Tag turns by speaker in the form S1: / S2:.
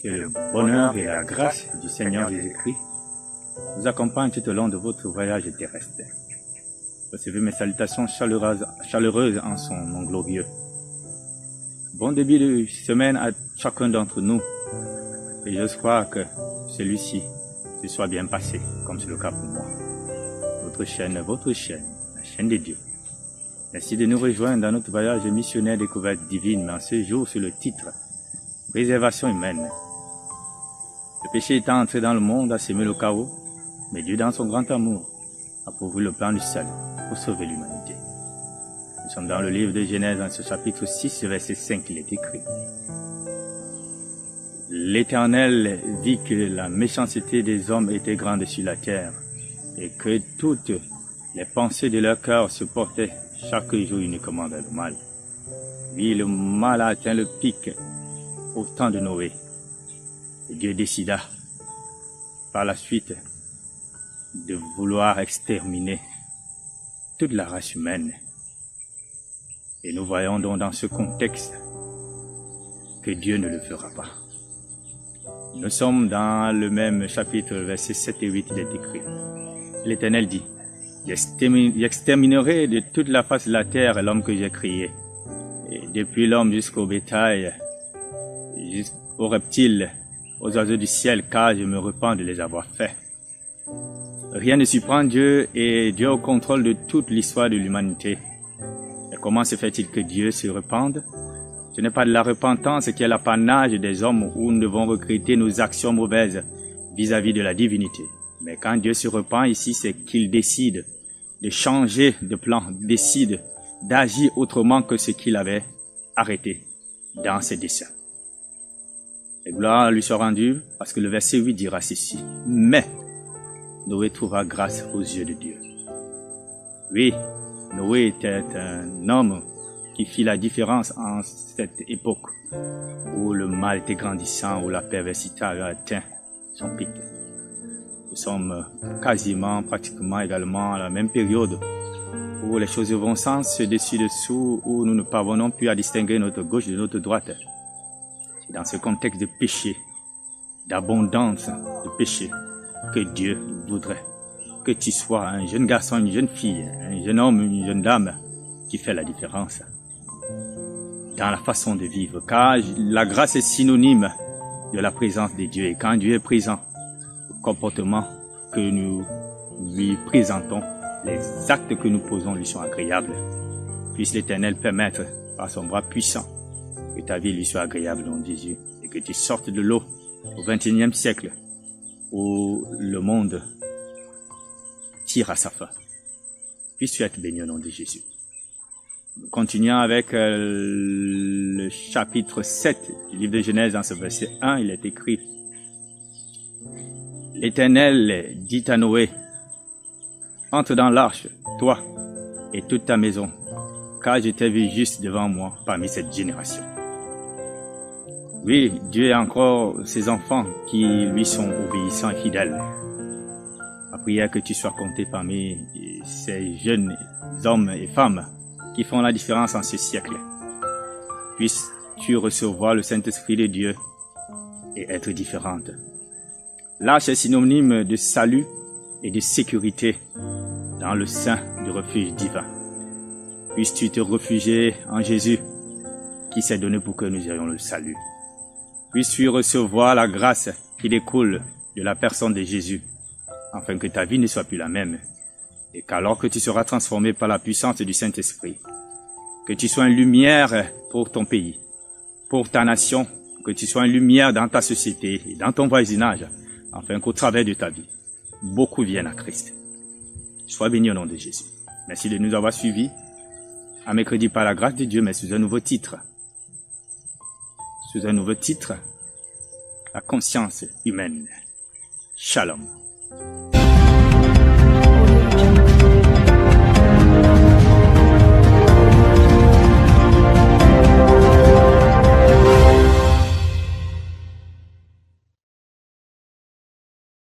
S1: Que le bonheur et la grâce du Seigneur Jésus-Christ vous accompagnent tout au long de votre voyage terrestre. Recevez mes salutations chaleureuses en son nom glorieux. Bon début de semaine à chacun d'entre nous. Et je crois que celui-ci se soit bien passé, comme c'est le cas pour moi. Votre chaîne, la chaîne de Dieu. Merci de nous rejoindre dans notre voyage missionnaire découverte divine, mais en ce jour sur le titre « Préservation humaine ». Le péché étant entré dans le monde a sémé le chaos, mais Dieu dans son grand amour a pourvu le plan du salut pour sauver l'humanité. Nous sommes dans le livre de Genèse, dans ce chapitre 6, verset 5, il est écrit. L'Éternel vit que la méchanceté des hommes était grande sur la terre, et que toutes les pensées de leur cœur se portaient chaque jour uniquement vers le mal. Oui, le mal a atteint le pic au temps de Noé. Et Dieu décida par la suite de vouloir exterminer toute la race humaine. Et nous voyons donc dans ce contexte que Dieu ne le fera pas. Nous sommes dans le même chapitre, versets 7 et 8, il est écrit. L'Éternel dit, j'exterminerai de toute la face de la terre l'homme que j'ai créé, et depuis l'homme jusqu'au bétail, jusqu'aux reptiles, aux oiseaux du ciel, car je me repens de les avoir faits. Rien ne surprend Dieu, et Dieu est au contrôle de toute l'histoire de l'humanité. Et comment se fait-il que Dieu se repente? Ce n'est pas de la repentance qui est l'apanage des hommes où nous devons regretter nos actions mauvaises vis-à-vis de la divinité. Mais quand Dieu se repent ici, c'est qu'il décide de changer de plan, décide d'agir autrement que ce qu'il avait arrêté dans ses desseins. Et gloire lui soit rendue, parce que le verset 8 dira ceci. Mais Noé trouva grâce aux yeux de Dieu. Oui, Noé était un homme qui fit la différence en cette époque où le mal était grandissant, où la perversité avait atteint son pic. Nous sommes pratiquement également à la même période où les choses vont sans dessus-dessous, où nous ne parvenons plus à distinguer notre gauche de notre droite. C'est dans ce contexte de péché, d'abondance de péché, que Dieu voudrait que tu sois un jeune garçon, une jeune fille, un jeune homme, une jeune dame qui fait la différence dans la façon de vivre. Car la grâce est synonyme de la présence de Dieu. Et quand Dieu est présent, le comportement que nous lui présentons, les actes que nous posons lui sont agréables. Puisse l'Éternel permettre, par son bras puissant, que ta vie lui soit agréable, nom de Jésus, et que tu sortes de l'eau au XXIe siècle, où le monde tire à sa fin. Puisse-tu être béni au nom de Jésus. Continuons avec le chapitre 7 du livre de Genèse, dans ce verset 1, il est écrit. L'Éternel dit à Noé, entre dans l'arche, toi et toute ta maison, car je t'ai vu juste devant moi parmi cette génération. Oui, Dieu a encore ses enfants qui lui sont obéissants et fidèles. Ma prière que tu sois compté parmi ces jeunes hommes et femmes qui font la différence en ce siècle. Puisses-tu recevoir le Saint-Esprit de Dieu et être différente. L'arche est synonyme de salut et de sécurité dans le sein du refuge divin. Puisses-tu te réfugier en Jésus qui s'est donné pour que nous ayons le salut. Puisses-tu recevoir la grâce qui découle de la personne de Jésus, afin que ta vie ne soit plus la même, et qu'alors que tu seras transformé par la puissance du Saint-Esprit, que tu sois une lumière pour ton pays, pour ta nation, que tu sois une lumière dans ta société et dans ton voisinage, afin qu'au travers de ta vie, beaucoup viennent à Christ. Sois béni au nom de Jésus. Merci de nous avoir suivis. À mercredi par la grâce de Dieu, mais sous un nouveau titre. Sous un nouveau titre, la conscience humaine. Shalom.